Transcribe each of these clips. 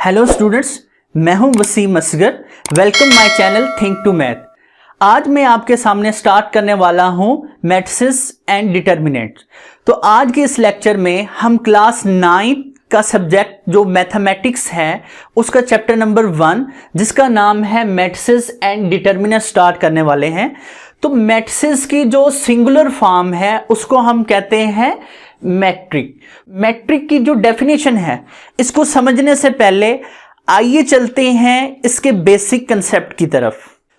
Hello students, मैं हूं Waseem Asghar. Welcome my channel think to math. आज मैं आपके सामने स्टार्ट करने वाला हूं मैट्रिसेस एंड डिटर्मिनेंट्स। तो आज के इस लेक्चर में हम क्लास 9 का सब्जेक्ट जो मैथमेटिक्स है उसका चैप्टर नंबर 1 जिसका नाम है मैट्रिसेस एंड डिटर्मिनेंट स्टार्ट करने वाले हैं। तो मैट्रिसेस की जो सिंगुलर फॉर्म है उसको हम कहते हैं मैट्रिक। मैट्रिक की जो डेफिनेशन है इसको समझने से पहले आइए चलते हैं इसके बेसिक कंसेप्ट की तरफ।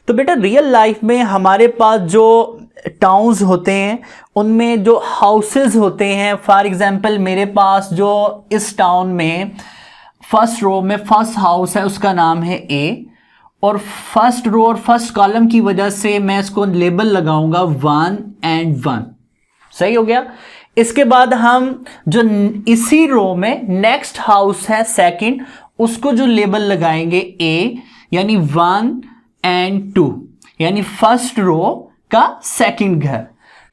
तो बेटा, रियल लाइफ में हमारे पास जो टाउन्स होते हैं उनमें जो हाउसेस होते हैं, फॉर एग्जांपल मेरे पास जो इस टाउन में फर्स्ट रो में फर्स्ट हाउस है उसका नाम है ए, और फर्स्ट रो और फर्स्ट कॉलम की वजह से मैं इसको लेबल लगाऊंगा 1 and 1। सही हो गया। इसके बाद हम जो इसी रो में नेक्स्ट हाउस है सेकंड, उसको जो लेबल लगाएंगे ए, यानी 1 and 2, यानी फर्स्ट रो का सेकंड घर।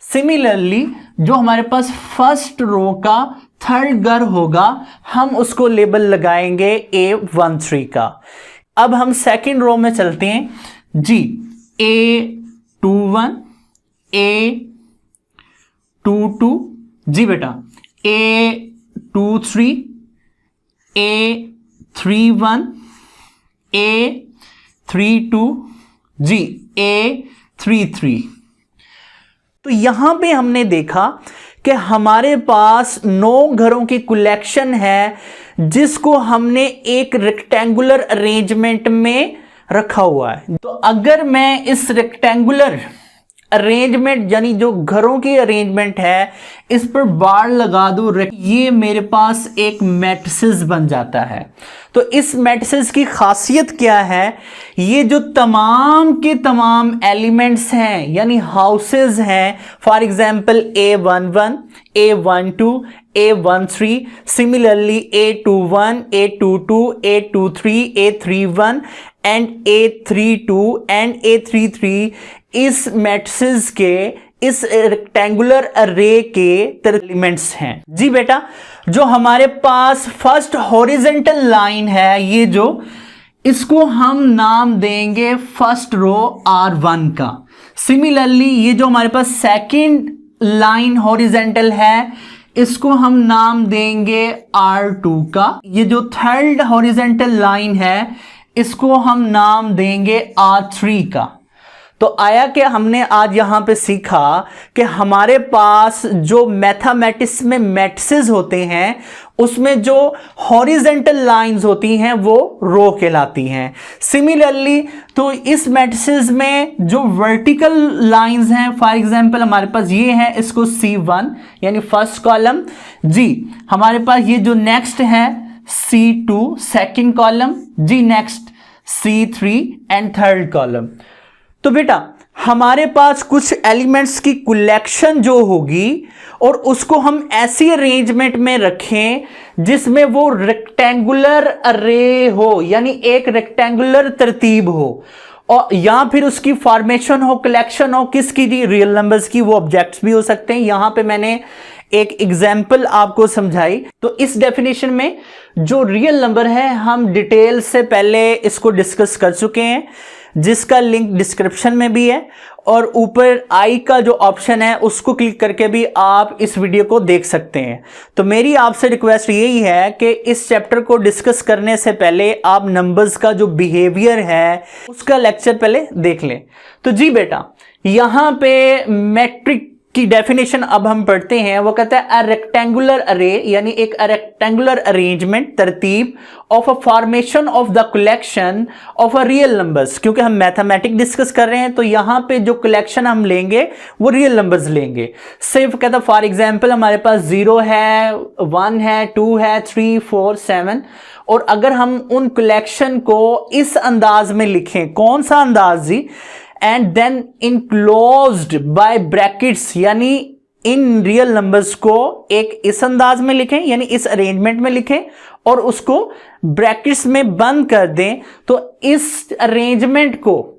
सिमिलरली जो हमारे पास फर्स्ट रो का थर्ड घर होगा हम उसको लेबल लगाएंगे A13 का। अब हम सेकंड रो में चलते हैं जी। A21, A22 जी बेटा, A23, A31, A32 जी, A33। तो यहां पे हमने देखा कि हमारे पास 9 घरों की कलेक्शन है जिसको हमने एक रेक्टेंगुलर अरेंजमेंट में रखा हुआ है। तो अगर मैं इस रेक्टेंगुलर अरेंजमेंट यानी जो घरों की अरेंजमेंट है इस पर बार लगा दूं, ये मेरे पास एक मैट्रिसेस बन जाता है। तो इस मैट्रिसेस की खासियत क्या है? ये जो तमाम के तमाम एलिमेंट्स हैं यानी हाउसेस हैं, for example A11, A12, A13, similarly A21, A22, A23, A31 and A32 and A33 इस मैट्रिसेस के इस रेक्टेंगुलर अरे के एलिमेंट्स हैं। जी बेटा, जो हमारे पास फर्स्ट हॉरिजॉन्टल लाइन है ये जो, इसको हम नाम देंगे फर्स्ट रो R1 का। सिमिलरली ये जो हमारे पास सेकंड लाइन हॉरिजॉन्टल है इसको हम नाम देंगे R2 का। ये जो थर्ड हॉरिजॉन्टल लाइन है इसको हम नाम देंगे R3 का। तो आया कि हमने आज यहां पे सीखा कि हमारे पास जो मैथमेटिक्स में मैट्रिसेस होते हैं उसमें जो हॉरिजॉन्टल लाइंस होती हैं वो रो कहलाती हैं। सिमिलरली तो इस मैट्रिसेस में जो वर्टिकल लाइंस हैं, फॉर एग्जांपल हमारे पास ये है, इसको C1 यानी फर्स्ट कॉलम जी। हमारे पास ये जो नेक्स्ट है C2 सेकंड कॉलम जी, next C3 and third column. तो बेटा, हमारे पास कुछ एलिमेंट्स की कलेक्शन जो होगी और उसको हम ऐसी अरेंजमेंट में रखें जिसमें वो रेक्टेंगुलर अरे हो, यानी एक रेक्टेंगुलर तरतीब हो, और या फिर उसकी फॉर्मेशन हो, कलेक्शन हो, किसकी जी, रियल नंबर्स की। वो ऑब्जेक्ट्स भी हो सकते हैं। यहां पे मैंने एक एग्जाम्पल आपको समझाई। तो इस डेफिनेशन में जो रियल नंबर है हम डिटेल से पहले इसको डिस्कस कर चुके हैं, जिसका लिंक डिस्क्रिप्शन में भी है, और ऊपर आई का जो ऑप्शन है उसको क्लिक करके भी आप इस वीडियो को देख सकते हैं। तो मेरी आपसे रिक्वेस्ट यही है कि इस चैप्टर को डिस्कस करने से पहले आप नंबर्स का जो बिहेवियर है उसका लेक्चर पहले देख लें। तो जी बेटा, यहां पे मैट्रिक की डेफिनेशन अब हम पढ़ते हैं। वो कहता है अ रेक्टेंगुलर अरे, यानी एक रेक्टेंगुलर अरेंजमेंट, तरतीब of a formation of the collection of a real numbers. क्योंकि हम मैथमेटिक्स डिस्कस कर रहे हैं तो यहां पे जो कलेक्शन हम लेंगे वो रियल नंबर्स लेंगे। सिर्फ कहता फॉर एग्जांपल हमारे पास 0 है, 1 है, 2 है, 3, 4, 7, और अगर हम उन कलेक्शन को इस अंदाज में लिखें, कौन सा अंदाज जी, and then enclosed by brackets, यानी इन रियल नंबर्स को एक इस अंदाज में लिखें यानी इस अरेंजमेंट में लिखें और उसको ब्रैकेट्स में बंद कर दें, तो इस अरेंजमेंट को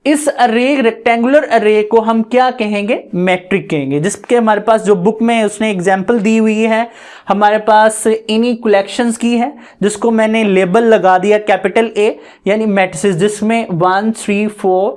इस अरे, रेक्टेंगुलर अरे को हम क्या कहेंगे, मैट्रिक कहेंगे, जिसके हमारे पास जो बुक में उसने एग्जाम्पल दी हुई है, हमारे पास इन्हीं कलेक्शंस की है, जिसको मैंने लेबल लगा दिया कैपिटल ए यानी मैट्रिसेस, जिसमें 1 3 4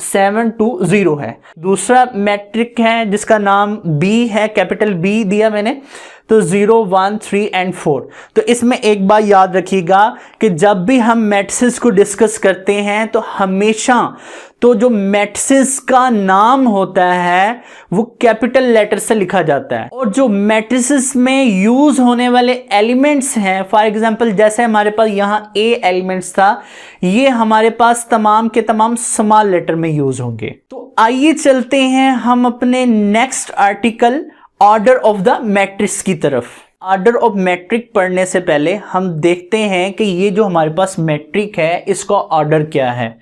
7 2 0 है। दूसरा मैट्रिक है जिसका नाम बी है, कैपिटल बी दिया मैंने, तो 0 1 3 एंड 4। तो इसमें एक बात याद रखिएगा कि जब भी हम मैट्रिसेस को डिस्कस करते हैं तो हमेशा तो जो मैट्रिसेस का नाम होता है वो कैपिटल लेटर से लिखा जाता है, और जो मैट्रिसेस में यूज होने वाले एलिमेंट्स हैं, फॉर एग्जांपल जैसे हमारे पास यहाँ ए एलिमेंट्स था, ये हमारे पास तमाम के तमाम स्मॉल लेटर में यूज होंगे। तो आइए चलते हैं हम अपने next article order of the matrix की तरफ। ऑर्डर ऑफ मैट्रिक पढ़ने से पहले हम देखते हैं कि ये जो हमारे पास मैट्रिक है इसका ऑर्डर क्या है।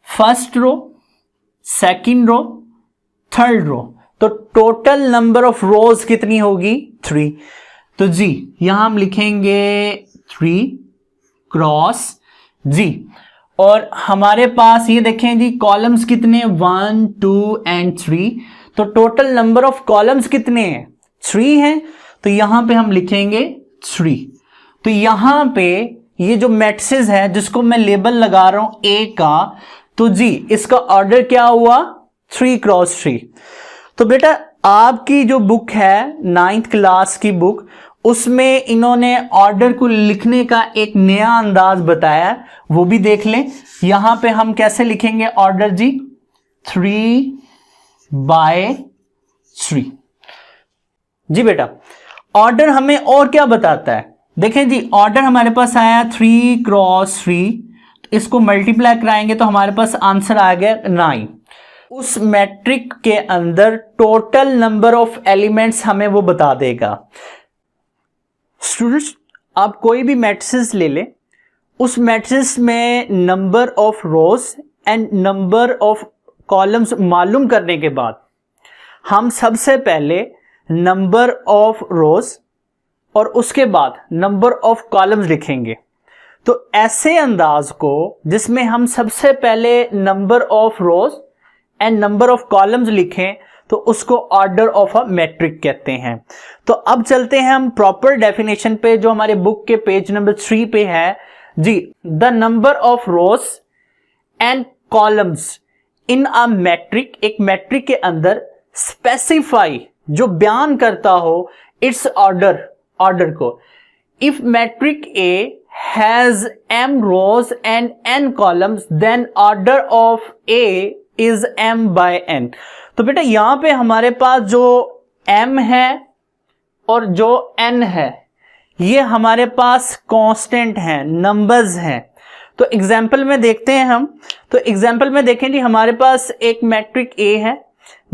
First row, second row, third row, तो टोटल नंबर ऑफ रोज कितनी होगी, 3। तो जी यहां हम लिखेंगे 3 क्रॉस जी, और हमारे पास ये देखें जी कॉलम्स कितने, 1 2 एंड 3, तो टोटल नंबर ऑफ कॉलम्स कितने हैं, 3 हैं, तो यहां पे हम लिखेंगे 3। तो यहां पे ये जो मैट्रिसेस है जिसको मैं लेबल लगा रहा हूं ए का, तो जी इसका ऑर्डर क्या हुआ, 3 क्रॉस 3। तो बेटा आपकी जो बुक है 9th क्लास की बुक, उसमें इन्होंने ऑर्डर को लिखने का एक नया अंदाज बताया, वो भी देख लें। यहां पे हम कैसे लिखेंगे ऑर्डर जी, 3/3 जी। बेटा ऑर्डर हमें और क्या बताता है, देखें जी ऑर्डर हमारे पास आया 3 क्रॉस 3, तो इसको मल्टीप्लाई कराएंगे तो हमारे पास आंसर आ गया 9। उस मैट्रिक के अंदर टोटल नंबर ऑफ एलिमेंट्स हमें वो बता देगा। स्टूडेंट्स आप कोई भी मैट्रिक्स ले लें, उस मैट्रिक्स में number of rows and number of columns मालूम करने के बाद हम सबसे पहले नंबर ऑफ रोज और उसके बाद नंबर ऑफ कॉलम्स लिखेंगे। तो ऐसे अंदाज को जिसमें हम सबसे पहले number of rows and number of columns लिखें तो उसको ऑर्डर ऑफ अ मैट्रिक कहते हैं। तो अब चलते हैं हम प्रॉपर डेफिनेशन पे, जो हमारे बुक के पेज नंबर 3 पे है जी। The number of rows and columns in a matrix, एक मैट्रिक के अंदर स्पेसिफाई, जो बयान करता हो इट्स ऑर्डर को। If matrix A has m rows and n columns, then order of A is m/n। तो बेटा यहां पे हमारे पास जो m है और जो n है ये हमारे पास कांस्टेंट हैं, नंबर्स हैं। तो एग्जाम्पल में देखते हैं हम, तो एग्जाम्पल में देखें जी हमारे पास एक मैट्रिक A है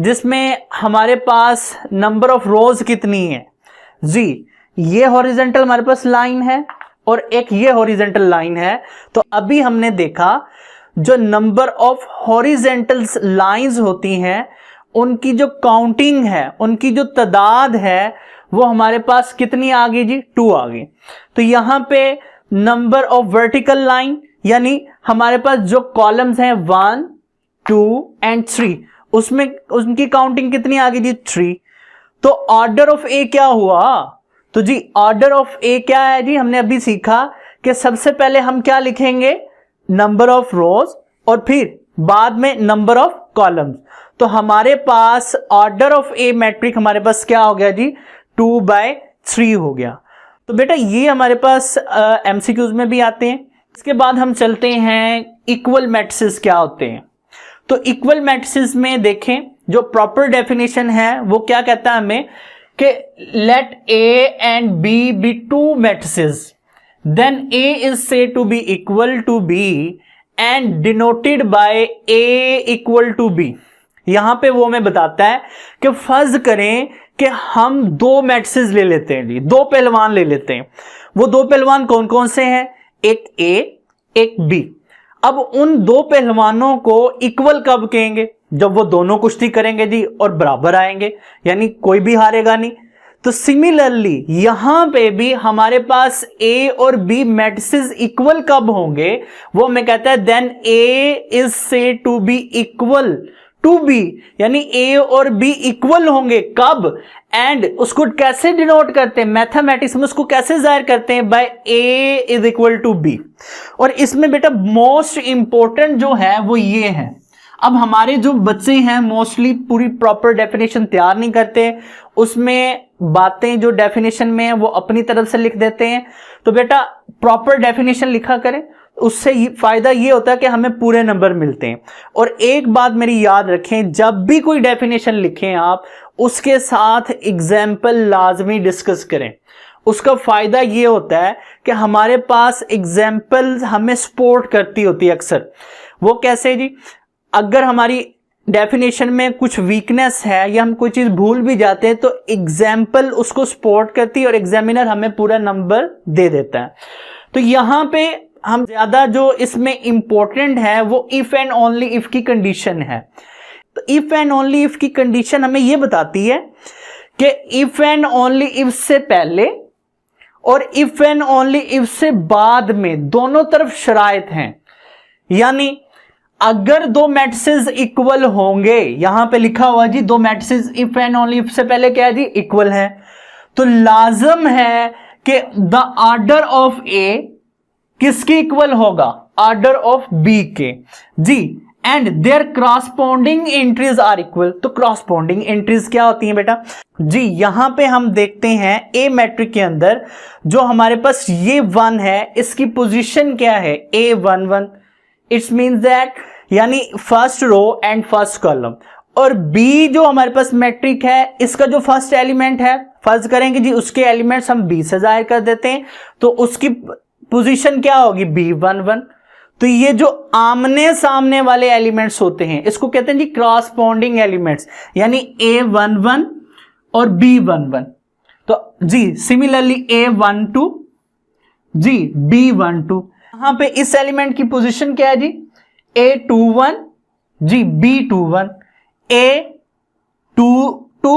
जिसमें हमारे पास नंबर ऑफ रोज कितनी है जी, ये हॉरिजेंटल हमारे पास लाइन है और एक ये हॉरिजेंटल लाइन है। तो अभी हमने देखा जो नंबर ऑफ हॉरिजेंटल लाइंस होती हैं उनकी जो काउंटिंग है, उनकी जो तादाद है वो हमारे पास कितनी आ गई जी, 2 आ गई। तो यहां पे नंबर ऑफ वर्टिकल लाइन यानी हमारे पास जो कॉलम्स हैं 1 2 एंड 3, उसमें उनकी काउंटिंग कितनी आ गई जी, 3। तो ऑर्डर ऑफ ए क्या हुआ, तो जी ऑर्डर ऑफ ए क्या है जी, हमने अभी सीखा कि सबसे पहले हम क्या लिखेंगे, नंबर ऑफ रोज और फिर बाद में नंबर ऑफ कॉलम्स। तो हमारे पास ऑर्डर ऑफ ए मैट्रिक हमारे पास क्या हो गया जी, 2/3 हो गया। तो बेटा ये हमारे पास एमसीक्यूज में भी आते हैं। इसके बाद हम चलते हैं इक्वल मैट्रिसेस क्या होते हैं। तो इक्वल मैट्रिसेस में देखें जो प्रॉपर डेफिनेशन है वो क्या कहता है हमें कि let A and B be 2 matrices, then A is said to be equal to B and denoted by A equal to B. यहां पे वो हमें बताता है कि फर्ज करें कि हम 2 मैट्रिसेस ले लेते हैं जी, 2 पहलवान ले लेते हैं। वो 2 पहलवान कौन कौन से हैं, एक ए एक बी। अब उन 2 पहलवानों को इक्वल कब कहेंगे, जब वो दोनों कुश्ती करेंगे जी और बराबर आएंगे, यानी कोई भी हारेगा नहीं। तो सिमिलरली यहां पे भी हमारे पास ए और बी मैट्रिसेस इक्वल कब होंगे, वो हमें कहता है then A is said to be equal to B, यानी ए और बी इक्वल होंगे कब, एंड उसको कैसे डिनोट करते हैं मैथमेटिक्स में, उसको कैसे जाहिर करते हैं, by A is equal to B. और इसमें बेटा मोस्ट इंपॉर्टेंट जो है वो ये है, अब हमारे जो बच्चे हैं मोस्टली पूरी प्रॉपर डेफिनेशन तैयार नहीं करते, उसमें बातें जो डेफिनेशन में है वो अपनी तरफ से लिख देते हैं। तो बेटा प्रॉपर डेफिनेशन लिखा करें, उससे फायदा ये होता है कि हमें पूरे नंबर मिलते हैं। और एक बात मेरी याद रखें, जब भी कोई डेफिनेशन लिखें आप उसके साथ एग्जाम्पल लाजमी डिस्कस करें। उसका फायदा ये होता है कि हमारे पास एग्जाम्पल हमें सपोर्ट करती होती है अक्सर। वो कैसे जी, अगर हमारी डेफिनेशन में कुछ वीकनेस है या हम कोई चीज भूल भी जाते हैं तो एग्जाम्पल उसको सपोर्ट करती है और एग्जामिनर हमें पूरा नंबर दे देता है। तो यहां पे हम ज्यादा जो इसमें इंपॉर्टेंट है वो इफ एंड ओनली इफ की कंडीशन है। तो इफ एंड ओनली इफ की कंडीशन हमें यह बताती है कि इफ एंड ओनली इफ से पहले और इफ एंड ओनली इफ से बाद में दोनों तरफ शराइत हैं, यानी अगर दो मैट्रिसेस इक्वल होंगे, यहां पे लिखा हुआ जी दो matrices if and only if से पहले क्या है जी इक्वल है, तो लाजम है कि द ऑर्डर ऑफ ए किसके इक्वल होगा, ऑर्डर ऑफ बी के जी, and their corresponding entries are equal. तो क्रॉसपोंडिंग एंट्रीज क्या होती हैं बेटा जी, यहां पे हम देखते हैं ए मैट्रिक के अंदर जो हमारे पास ये 1 है, इसकी पोजीशन क्या है A11, 1। इट्स मीन्स दैट यानी first row and first column. और बी जो हमारे पास मैट्रिक है इसका जो फर्स्ट एलिमेंट है, फर्ज करेंगे जी उसके एलिमेंट्स हम बी से जाहिर कर देते हैं, तो उसकी पोजीशन क्या होगी B11। तो ये जो आमने सामने वाले एलिमेंट्स होते हैं इसको कहते हैं जी क्रॉसपोंडिंग एलिमेंट्स, यानी A11 और B11। तो जी सिमिलरली A12 जी B12, यहां पे इस एलिमेंट की पोजीशन क्या है जी A21 जी B21, A22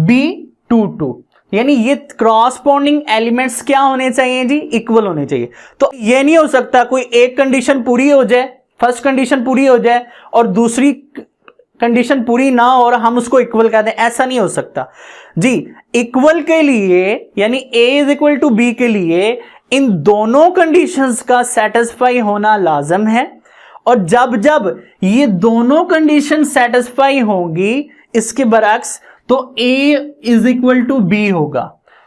B22, यानी ये क्रॉसपोंडिंग एलिमेंट्स क्या होने चाहिए जी इक्वल होने चाहिए। तो ये नहीं हो सकता कोई एक कंडीशन पूरी हो जाए, फर्स्ट कंडीशन पूरी हो जाए और दूसरी कंडीशन पूरी ना हो और हम उसको इक्वल कर दें, ऐसा नहीं हो सकता जी। इक्वल के लिए यानी A is equal to B के लिए इन दोनों कंडीशंस का सेटिस्फाई होना लाजम है, और जब जब ये दोनों कंडीशन सेटिस्फाई होंगी इसके बरक्स तो A is equal to B होगा।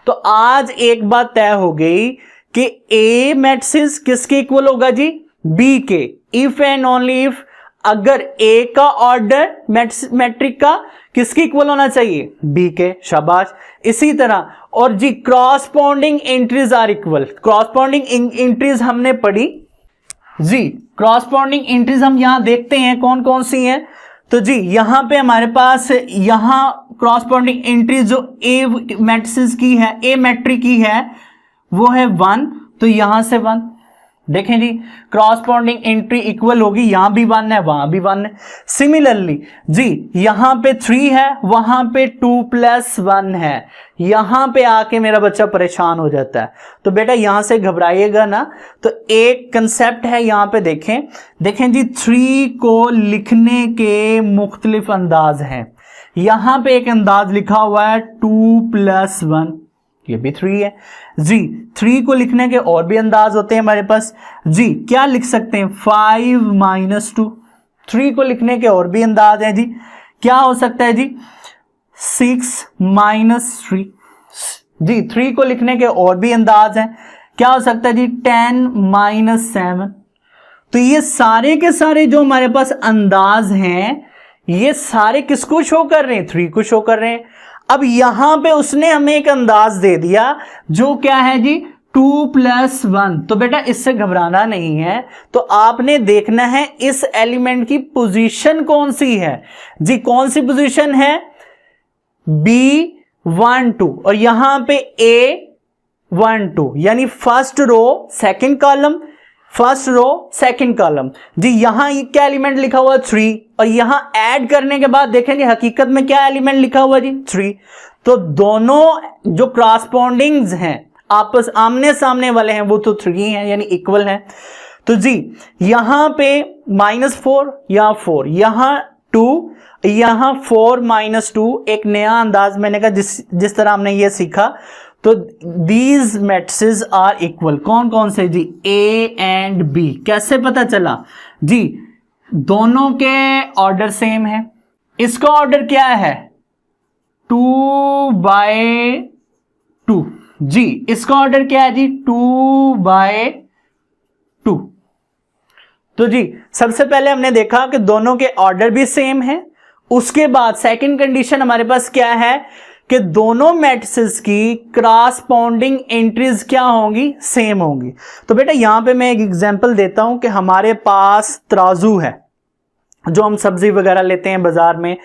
तो आज एक बात तय हो गई कि A मैट्रिक्स किसके इक्वल होगा जी B के, इफ एंड ओनली इफ अगर A का ऑर्डर मैट्रिक का किसके इक्वल होना चाहिए B के, शाबाश। इसी तरह और जी corresponding entries are equal. Corresponding entries हमने पढ़ी जी, क्रॉसपोंडिंग एंट्रीज हम यहां देखते हैं कौन कौन सी हैं। तो जी यहां पे हमारे पास यहां क्रॉसपोंडिंग एंट्रीज जो A मैट्रिक्स की है, A मैट्रिक की है वो है 1, तो यहां से 1 देखें जी क्रॉसपोंडिंग एंट्री इक्वल होगी, यहां भी 1 है वहां भी 1 है। सिमिलरली जी यहां पे 3 है, वहां पे 2+1 है, यहां पे आके मेरा बच्चा परेशान हो जाता है। तो बेटा यहां से घबराइएगा ना। तो एक कंसेप्ट है यहां पे देखें जी 3 को लिखने के मुख्तलिफ अंदाज हैं। यहां पे एक अंदाज लिखा हुआ है 2+1, ये भी 3 है जी। 3 को लिखने के और भी अंदाज होते हैं हमारे पास जी, क्या लिख सकते हैं 5 - 2। 3 को लिखने के और भी अंदाज हैं जी, क्या हो सकता है जी 6 - 3 जी। 3 को लिखने के और भी अंदाज हैं, क्या हो सकता है जी 10 - 7। तो ये सारे के सारे जो हमारे पास अंदाज हैं ये सारे किसको शो कर रहे हैं 3 को शो कर रहे हैं। अब यहां पे उसने हमें एक अंदाज दे दिया जो क्या है जी 2+1। तो बेटा इससे घबराना नहीं है, तो आपने देखना है इस एलिमेंट की पोजीशन कौन सी है जी। कौन सी पोजीशन है B12 और यहां पे A12, यानी first row second column first row second column जी। यहां क्या एलिमेंट लिखा हुआ 3 और यहां ऐड करने के बाद देखेंगे हकीकत में क्या एलिमेंट लिखा हुआ जी 3। तो दोनों जो क्रॉसपोंडिंग्स हैं आपस आमने सामने वाले हैं वो तो 3 हैं यानी इक्वल हैं। तो जी यहां पे -4 यहां 4 यहां 2 यहां 4 -2 एक नया अंदाज मैंने कहा जिस तरह हमने ये सीखा। तो दीज मैट्रिसेस आर इक्वल। कौन कौन से जी A एंड B। कैसे पता चला जी दोनों के ऑर्डर सेम है। इसका ऑर्डर क्या है 2/2 जी। इसका ऑर्डर क्या है जी 2/2। तो जी सबसे पहले हमने देखा कि दोनों के ऑर्डर भी सेम है। उसके बाद सेकंड कंडीशन हमारे पास क्या है कि दोनों मैट्रिसेस की क्रॉसपोंडिंग एंट्रीज क्या होंगी सेम होंगी। तो बेटा यहां पे मैं एक एग्जांपल देता हूं कि हमारे पास तराजू है जो हम सब्जी वगैरह लेते हैं बाजार में।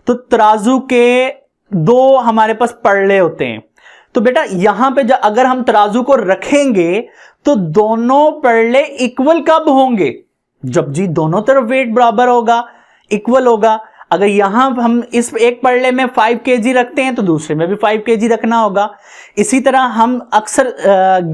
तो तराजू के दो हमारे पास पल्ले होते हैं। तो बेटा यहां पे अगर हम तराजू को रखेंगे तो दोनों पल्ले इक्वल कब होंगे जब जी दोनों तरफ वेट बराबर होगा इक्वल होगा। अगर यहां हम इस एक पल्ले में 5 kg रखते हैं तो दूसरे में भी 5 kg रखना होगा। इसी तरह हम अक्सर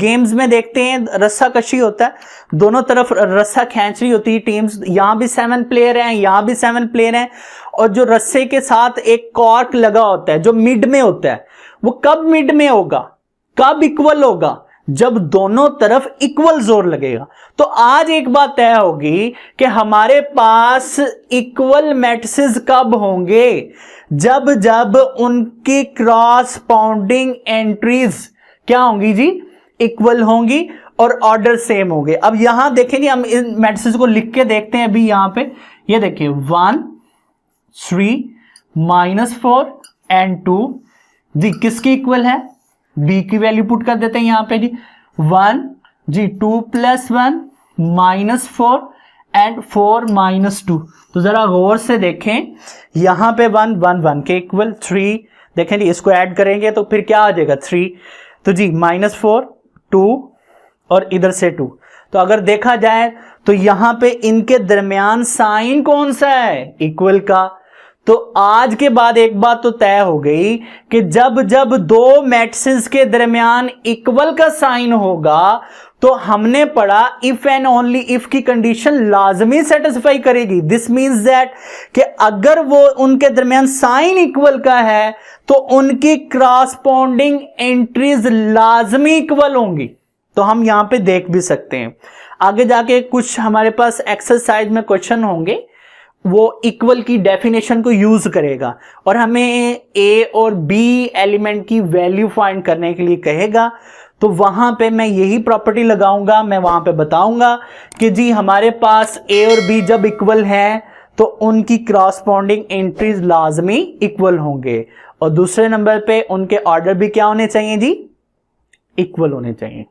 गेम्स में देखते हैं रस्सा कशी होता है, दोनों तरफ रस्सा खींच रही होती है टीम्स। यहां भी 7 प्लेयर हैं यहां भी 7 प्लेयर हैं और जो रस्से के साथ एक कॉर्क लगा होता है जो मिड में होता है वो कब मिड में होगा कब इक्वल होगा जब दोनों तरफ इक्वल जोर लगेगा। तो आज एक बात तय होगी कि हमारे पास इक्वल मैट्रिसेस कब होंगे जब जब उनकी क्रॉसपोंडिंग एंट्रीज क्या होंगी जी इक्वल होंगी और ऑर्डर सेम होंगे। अब यहां देखेंगे हम इन मैट्रिसेस को लिख के देखते हैं। अभी यहां पे ये देखिए 1 3 -4 एंड 2 जी किसके इक्वल है B की वैल्यू पुट कर देते हैं यहां पे जी 1 जी 2 + 1 -4 एंड 4 -2। तो जरा गौर से देखें यहां पे 1 1 1 के इक्वल 3 देखें जी इसको ऐड करेंगे तो फिर क्या आ जाएगा 3। तो जी -4 2 और इधर से 2। तो अगर देखा जाए तो यहां पे इनके दरमियान साइन कौन सा है इक्वल का। तो आज के बाद एक बात तो तय हो गई कि जब जब दो मैट्रिसेस के दरमियान इक्वल का साइन होगा तो हमने पढ़ा इफ एंड ओनली इफ की कंडीशन लाजमी सेटिस्फाई करेगी। दिस मींस दैट कि अगर वो उनके दरमियान साइन इक्वल का है तो उनकी क्रॉसपोंडिंग एंट्रीज लाजमी इक्वल होंगी। तो हम यहां पे देख भी सकते हैं आगे जाके कुछ हमारे पास एक्सरसाइज में क्वेश्चन होंगे वो इक्वल की डेफिनेशन को यूज करेगा और हमें A और B एलिमेंट की वैल्यू फाइंड करने के लिए कहेगा। तो वहां पे मैं यही प्रॉपर्टी लगाऊंगा। मैं वहां पे बताऊंगा कि जी हमारे पास A और B जब इक्वल हैं तो उनकी क्रॉसपोंडिंग एंट्रीज लाजमी इक्वल होंगे और दूसरे नंबर पे उनके ऑर्डर भी क्या होने चाहिए जी इक्वल होने चाहिए।